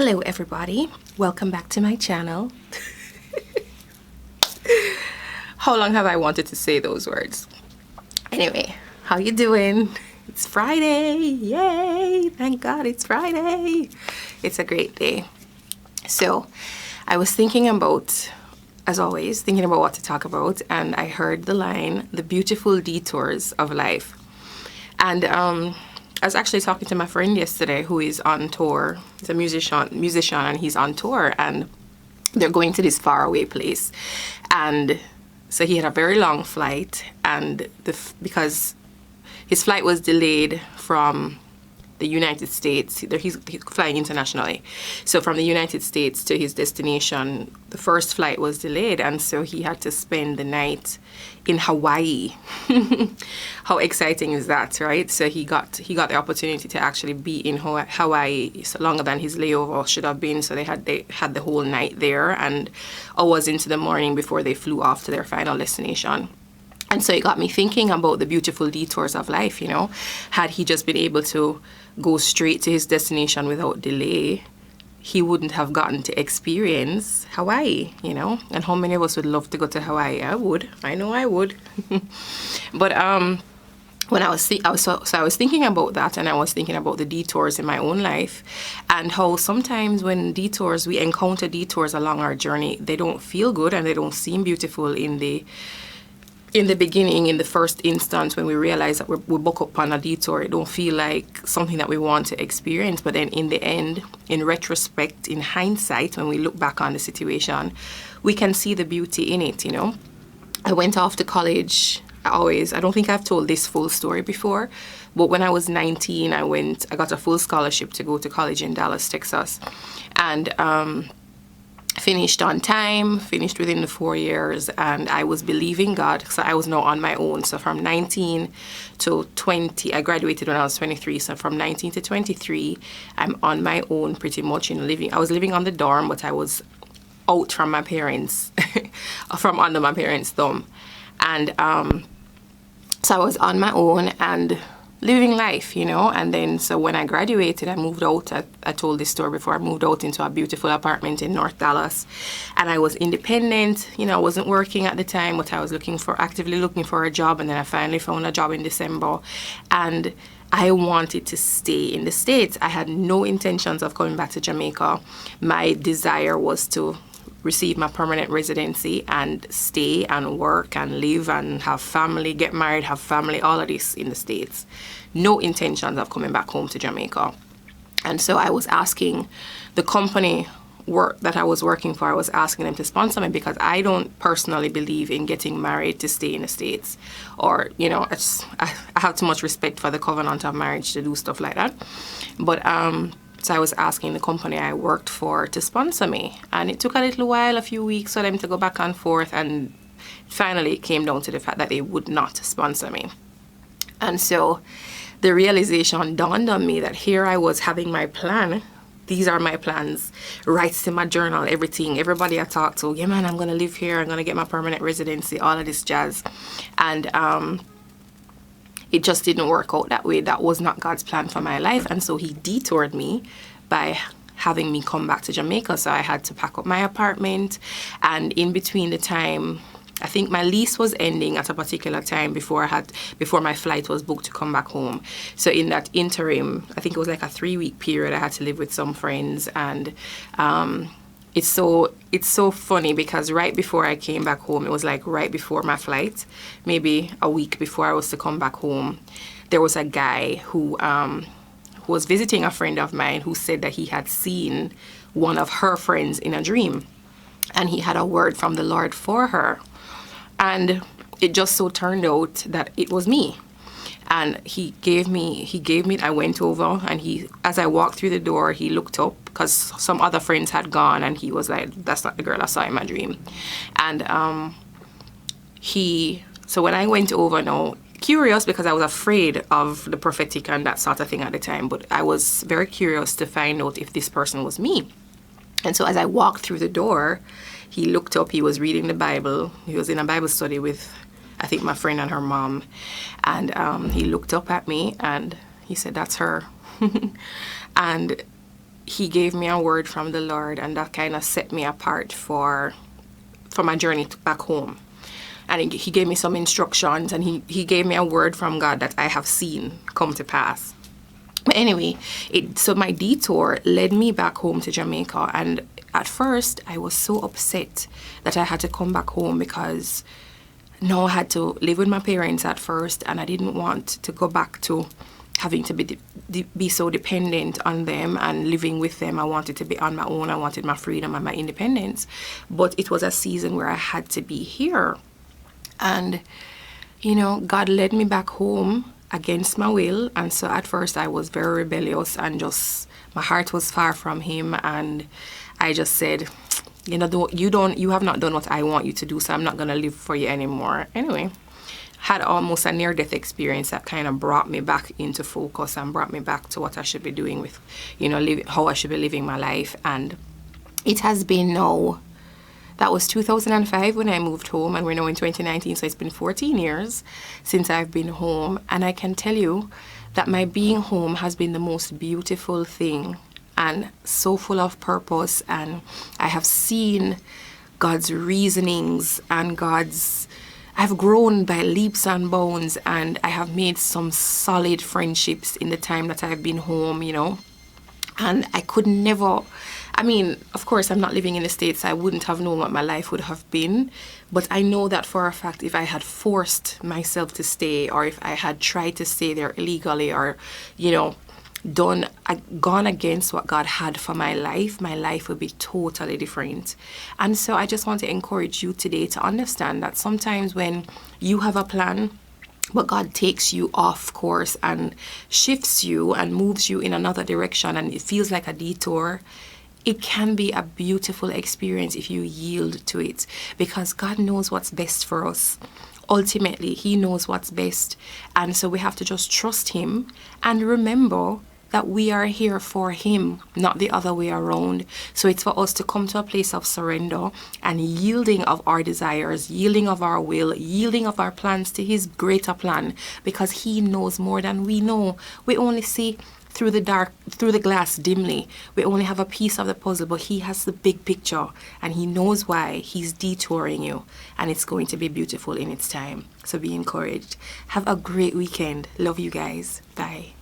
Hello everybody, welcome back to my channel. How long have I wanted to say those words? Anyway, how you doing? It's Friday, yay! Thank God it's Friday. It's a great day. So I was thinking about, as always, thinking about what to talk about, and I heard the line, the beautiful detours of life. And I was actually talking to my friend yesterday who is on tour. He's a musician and he's on tour, and they're going to this faraway place. And so he had a very long flight, and because his flight was delayed from the United States, he's flying internationally. So from the United States to his destination, the first flight was delayed, and so he had to spend the night in Hawaii. How exciting is that, right? So he got the opportunity to actually be in Hawaii longer than his layover should have been. So they had the whole night there, and hours into the morning before they flew off to their final destination. And so it got me thinking about the beautiful detours of life, you know. Had he just been able to go straight to his destination without delay, he wouldn't have gotten to experience Hawaii, you know. And how many of us would love to go to Hawaii? I would. I know I would. But when I was thinking about that, and I was thinking about the detours in my own life, and how sometimes when we encounter detours along our journey, they don't feel good and they don't seem beautiful in the beginning, in the first instance, when we realize that we book up on a detour. It don't feel like something that we want to experience. But then in the end, in retrospect, in hindsight, when we look back on the situation, we can see the beauty in it, you know. I went off to college. I don't think I've told this full story before, but when I was 19, I got a full scholarship to go to college in Dallas, Texas. And finished on time, finished within the 4 years, and I was believing God, so I was now on my own. So from 19 to 20, I graduated when I was 23, so from 19 to 23, I'm on my own pretty much, I was living on the dorm, but I was out from my parents, from under my parents' thumb. And so I was on my own and living life, you know. And then so when I graduated, I moved out. I told this story before. I moved out into a beautiful apartment in North Dallas, and I was independent, you know. I wasn't working at the time, but I was actively looking for a job. And then I finally found a job in December, and I wanted to stay in the States. I had no intentions of coming back to Jamaica. My desire was to receive my permanent residency and stay and work and live and have family, get married, have family, all of this in the States. No intentions of coming back home to Jamaica. And so I was asking the company that I was working for, I was asking them to sponsor me, because I don't personally believe in getting married to stay in the States. Or, you know, I have too much respect for the covenant of marriage to do stuff like that. But so I was asking the company I worked for to sponsor me, and it took a little while, a few weeks for them to go back and forth, and finally it came down to the fact that they would not sponsor me. And so the realization dawned on me that here I was having my plan. These are my plans, writes in my journal, everything. Everybody I talked to, yeah man, I'm gonna live here, I'm gonna get my permanent residency, all of this jazz. And it just didn't work out that way. That was not God's plan for my life. And so he detoured me by having me come back to Jamaica. So I had to pack up my apartment. And in between the time, I think my lease was ending at a particular time before my flight was booked to come back home. So in that interim, I think it was like a 3-week period, I had to live with some friends. And it's so funny, because right before I came back home, it was like right before my flight, maybe a week before I was to come back home, there was a guy who was visiting a friend of mine who said that he had seen one of her friends in a dream, and he had a word from the Lord for her. And it just so turned out that it was me. And he gave me, I went over, and as I walked through the door, he looked up, because some other friends had gone, and he was like, that's not the girl I saw in my dream. And so when I went over now, curious, because I was afraid of the prophetic and that sort of thing at the time, but I was very curious to find out if this person was me. And so as I walked through the door, he looked up, he was reading the Bible, he was in a Bible study with, I think, my friend and her mom. And he looked up at me and he said, that's her. And he gave me a word from the Lord, and that kind of set me apart for my journey back home. And he gave me some instructions, and he gave me a word from God that I have seen come to pass. But anyway, so my detour led me back home to Jamaica. And at first, I was so upset that I had to come back home, because now I had to live with my parents at first, and I didn't want to go back to having to be so dependent on them and living with them. I wanted to be on my own. I wanted my freedom and my independence. But it was a season where I had to be here. And, you know, God led me back home against my will. And so at first I was very rebellious, and just my heart was far from him. And I just said, you know, you have not done what I want you to do, so I'm not going to live for you anymore. Anyway, had almost a near-death experience that kind of brought me back into focus and brought me back to what I should be doing with, you know, how I should be living my life. And it has been now, that was 2005 when I moved home, and we're now in 2019, so it's been 14 years since I've been home. And I can tell you that my being home has been the most beautiful thing, and so full of purpose. And I have seen God's reasonings and I've grown by leaps and bounds, and I have made some solid friendships in the time that I've been home, you know. And I could never, I mean, of course, I'm not living in the States, so I wouldn't have known what my life would have been. But I know that for a fact, if I had forced myself to stay, or if I had tried to stay there illegally, or, you know, gone against what God had for my life would be totally different. And so I just want to encourage you today to understand that sometimes when you have a plan, but God takes you off course and shifts you and moves you in another direction, and it feels like a detour, it can be a beautiful experience if you yield to it, because God knows what's best for us. Ultimately, he knows what's best. And so we have to just trust him and remember that we are here for him, not the other way around. So it's for us to come to a place of surrender and yielding of our desires, yielding of our will, yielding of our plans to his greater plan, because he knows more than we know. We only see through the glass dimly. We only have a piece of the puzzle, but he has the big picture, and he knows why he's detouring you, and it's going to be beautiful in its time. So be encouraged. Have a great weekend. Love you guys. Bye.